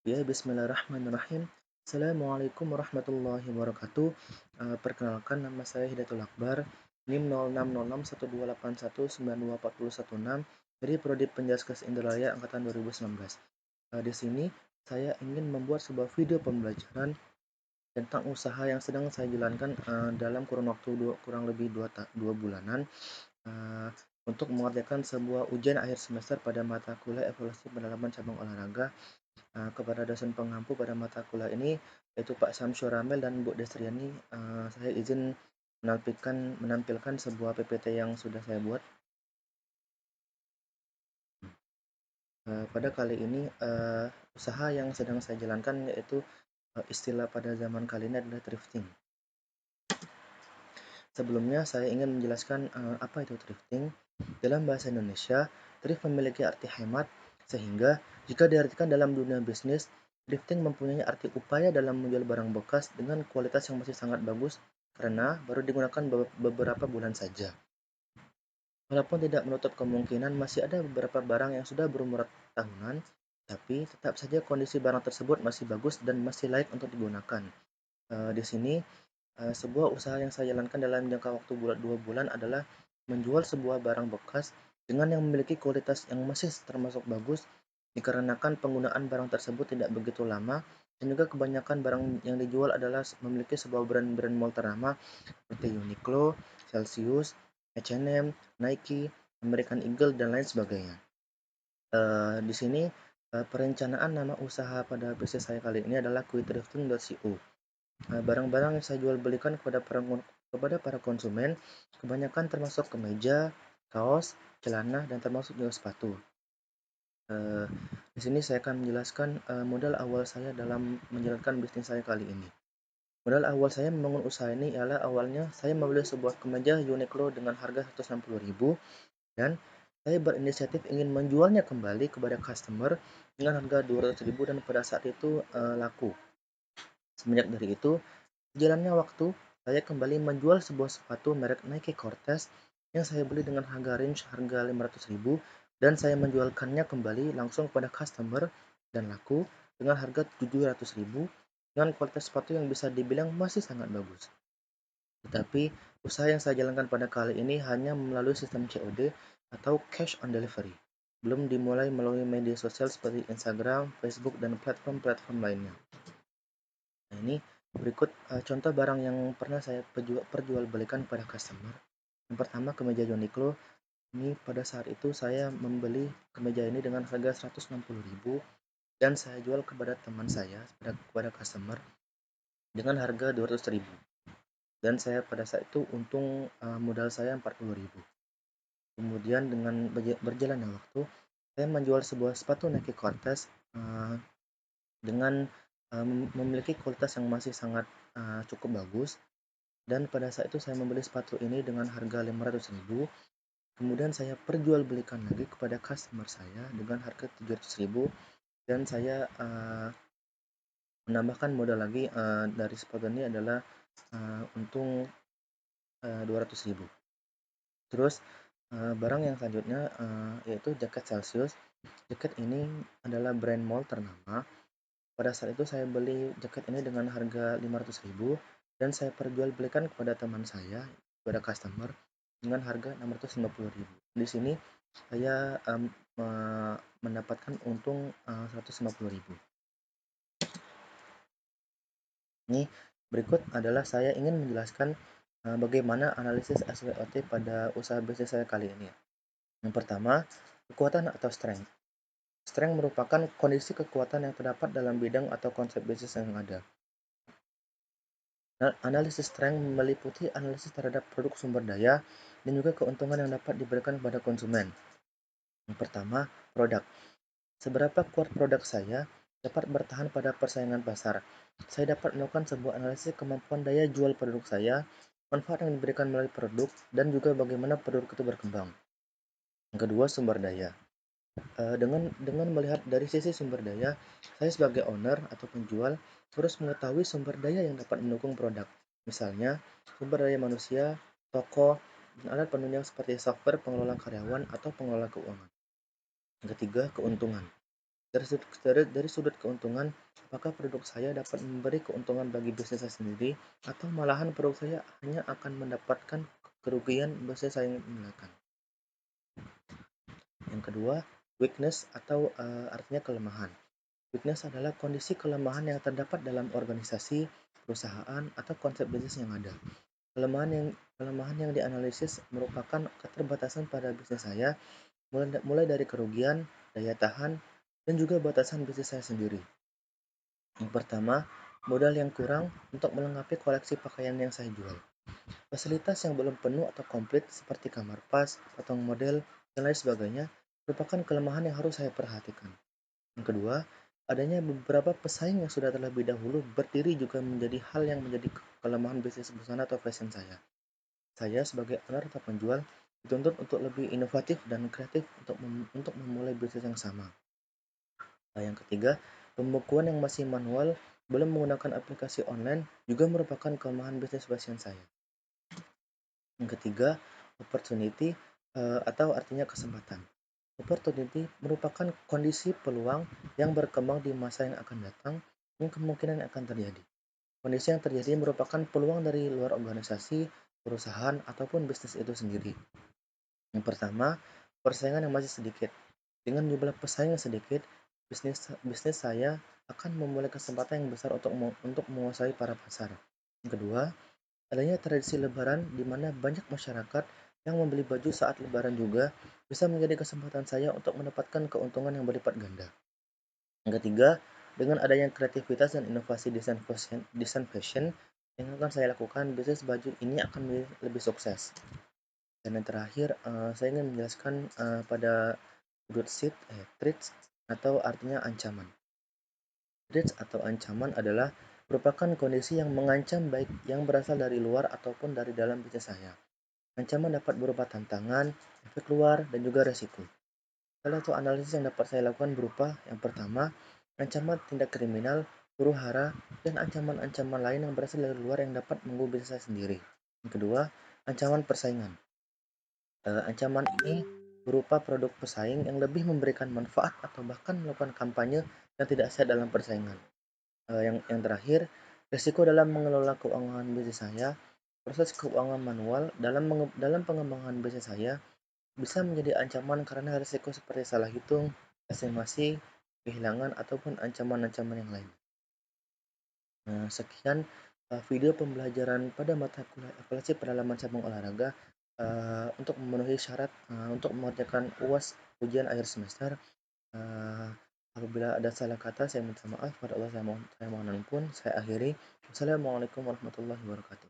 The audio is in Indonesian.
Ya, bismillahirrahmanirrahim. Assalamualaikum warahmatullahi wabarakatuh. Perkenalkan nama saya Hidayatul Akbar, NIM 06061281924016 dari Prodi Penjaskes Indralaya angkatan 2019. Di sini saya ingin membuat sebuah video pembelajaran tentang usaha yang sedang saya jalankan dalam kurun waktu kurang lebih 2 bulanan eh, untuk mengerjakan sebuah ujian akhir semester pada mata kuliah evaluasi pendalaman cabang olahraga kepada dosen pengampu pada mata kuliah ini, yaitu Pak Samsyur Ramel dan Bu Destriani. Saya izin menampilkan sebuah PPT yang sudah saya buat. Pada kali ini, usaha yang sedang saya jalankan yaitu istilah pada zaman kali ini adalah thrifting. Sebelumnya saya ingin menjelaskan apa itu thrifting. Dalam bahasa Indonesia, thrift memiliki arti hemat, sehingga jika diartikan dalam dunia bisnis, thrifting mempunyai arti upaya dalam menjual barang bekas dengan kualitas yang masih sangat bagus karena baru digunakan beberapa bulan saja. Walaupun tidak menutup kemungkinan masih ada beberapa barang yang sudah berumur tahunan, tapi tetap saja kondisi barang tersebut masih bagus dan masih layak untuk digunakan. Di sini sebuah usaha yang saya jalankan dalam jangka waktu 2 bulan adalah menjual sebuah barang bekas dengan yang memiliki kualitas yang masih termasuk bagus dikarenakan penggunaan barang tersebut tidak begitu lama dan juga kebanyakan barang yang dijual adalah memiliki sebuah brand-brand mall ternama seperti Uniqlo, Celsius, H&M, Nike, American Eagle, dan lain sebagainya. Di sini perencanaan nama usaha pada bisnis saya kali ini adalah quickdrafting.co. Barang-barang yang saya jual belikan kepada para konsumen kebanyakan termasuk kemeja, kaos, celana, dan termasuk juga sepatu. Eh, di sini saya akan menjelaskan modal awal saya dalam menjalankan bisnis saya kali ini. Modal awal saya membangun usaha ini ialah awalnya saya membeli sebuah kemeja Uniqlo dengan harga 160.000 dan saya berinisiatif ingin menjualnya kembali kepada customer dengan harga 200.000 dan pada saat itu laku. Semenjak dari itu, sejalannya waktu, saya kembali menjual sebuah sepatu merek Nike Cortez yang saya beli dengan harga 500.000 dan saya menjualkannya kembali langsung pada customer dan laku dengan harga 700.000 dengan kualitas sepatu yang bisa dibilang masih sangat bagus. Tetapi usaha yang saya jalankan pada kali ini hanya melalui sistem COD atau cash on delivery. Belum dimulai melalui media sosial seperti Instagram, Facebook, dan platform-platform lainnya. Nah, ini berikut contoh barang yang pernah saya perjualbelikan pada customer. Yang pertama kemeja Uniqlo. Ini pada saat itu saya membeli kemeja ini dengan harga 160.000 dan saya jual kepada teman saya, kepada customer dengan harga 200.000. Dan saya pada saat itu untung modal saya 40.000. Kemudian dengan berjalannya waktu, saya menjual sebuah sepatu Nike Cortez dengan memiliki kualitas yang masih sangat cukup bagus. Dan pada saat itu saya membeli sepatu ini dengan harga 500.000. Kemudian saya perjualbelikan lagi kepada customer saya dengan harga 700.000 dan saya menambahkan modal lagi dari sepatu ini adalah untung 200.000. Terus barang yang selanjutnya yaitu jaket Celsius. Jaket ini adalah brand mall ternama. Pada saat itu saya beli jaket ini dengan harga 500.000 dan saya perjualbelikan kepada teman saya, kepada customer dengan harga 650.000. Di sini saya mendapatkan untung 150.000. Ini berikut adalah saya ingin menjelaskan bagaimana analisis SWOT pada usaha bisnis saya kali ini. Yang pertama, kekuatan atau strength. Strength merupakan kondisi kekuatan yang terdapat dalam bidang atau konsep bisnis yang ada. Analisis strength meliputi analisis terhadap produk sumber daya dan juga keuntungan yang dapat diberikan kepada konsumen. Yang pertama, produk. Seberapa kuat produk saya dapat bertahan pada persaingan pasar. Saya dapat melakukan sebuah analisis kemampuan daya jual produk saya, manfaat yang diberikan melalui produk, dan juga bagaimana produk itu berkembang. Yang kedua, sumber daya. Dengan melihat dari sisi sumber daya, saya sebagai owner atau penjual harus mengetahui sumber daya yang dapat mendukung produk. Misalnya, sumber daya manusia, toko, dan alat penunjang seperti software pengelola karyawan atau pengelola keuangan. Yang ketiga, keuntungan. Dari sudut keuntungan, apakah produk saya dapat memberi keuntungan bagi bisnis saya sendiri, atau malahan produk saya hanya akan mendapatkan kerugian bisnis saya yang menggunakan. Yang kedua, weakness atau artinya kelemahan. Weakness adalah kondisi kelemahan yang terdapat dalam organisasi, perusahaan, atau konsep bisnis yang ada. Kelemahan yang dianalisis merupakan keterbatasan pada bisnis saya, mulai dari kerugian, daya tahan, dan juga batasan bisnis saya sendiri. Yang pertama, modal yang kurang untuk melengkapi koleksi pakaian yang saya jual. Fasilitas yang belum penuh atau komplit seperti kamar pas, potong model, dan lain sebagainya merupakan kelemahan yang harus saya perhatikan. Yang kedua, adanya beberapa pesaing yang sudah terlebih dahulu berdiri juga menjadi hal yang menjadi kelemahan bisnis busana atau fashion saya. Saya sebagai owner atau penjual dituntut untuk lebih inovatif dan kreatif untuk memulai bisnis yang sama. Nah, yang ketiga, pembukuan yang masih manual belum menggunakan aplikasi online juga merupakan kelemahan bisnis fashion saya. Yang ketiga, opportunity atau artinya kesempatan. Opportunity merupakan kondisi peluang yang berkembang di masa yang akan datang yang kemungkinan akan terjadi. Kondisi yang terjadi merupakan peluang dari luar organisasi, perusahaan, ataupun bisnis itu sendiri. Yang pertama, persaingan yang masih sedikit. Dengan jumlah pesaing yang sedikit, bisnis bisnis saya akan memulai kesempatan yang besar untuk menguasai para pasar. Yang kedua, adanya tradisi lebaran di mana banyak masyarakat yang membeli baju saat lebaran juga bisa menjadi kesempatan saya untuk mendapatkan keuntungan yang berlipat ganda. Yang ketiga, dengan adanya kreativitas dan inovasi desain fashion yang akan saya lakukan, bisnis baju ini akan menjadi lebih sukses. Dan yang terakhir, saya ingin menjelaskan pada threats atau artinya ancaman. Threats atau ancaman adalah merupakan kondisi yang mengancam baik yang berasal dari luar ataupun dari dalam bisnis saya. Ancaman dapat berupa tantangan, efek luar, dan juga resiko. Salah satu analisis yang dapat saya lakukan berupa yang pertama, ancaman tindak kriminal, huru-hara, dan ancaman-ancaman lain yang berasal dari luar yang dapat mengganggu bisnis saya sendiri. Yang kedua, ancaman persaingan. Ancaman ini berupa produk pesaing yang lebih memberikan manfaat atau bahkan melakukan kampanye yang tidak sehat dalam persaingan. Yang terakhir, risiko dalam mengelola keuangan bisnis saya. Proses keuangan manual dalam pengembangan bisnis saya bisa menjadi ancaman karena risiko seperti salah hitung, estimasi, kehilangan, ataupun ancaman-ancaman yang lain. Nah, sekian video pembelajaran pada mata kuliah evaluasi pendalaman cabang olahraga untuk memenuhi syarat untuk mengerjakan UAS ujian akhir semester. Eh, Apabila ada salah kata, saya minta maaf. Pada Allah saya mohon ampun. Saya akhiri. Wassalamualaikum warahmatullahi wabarakatuh.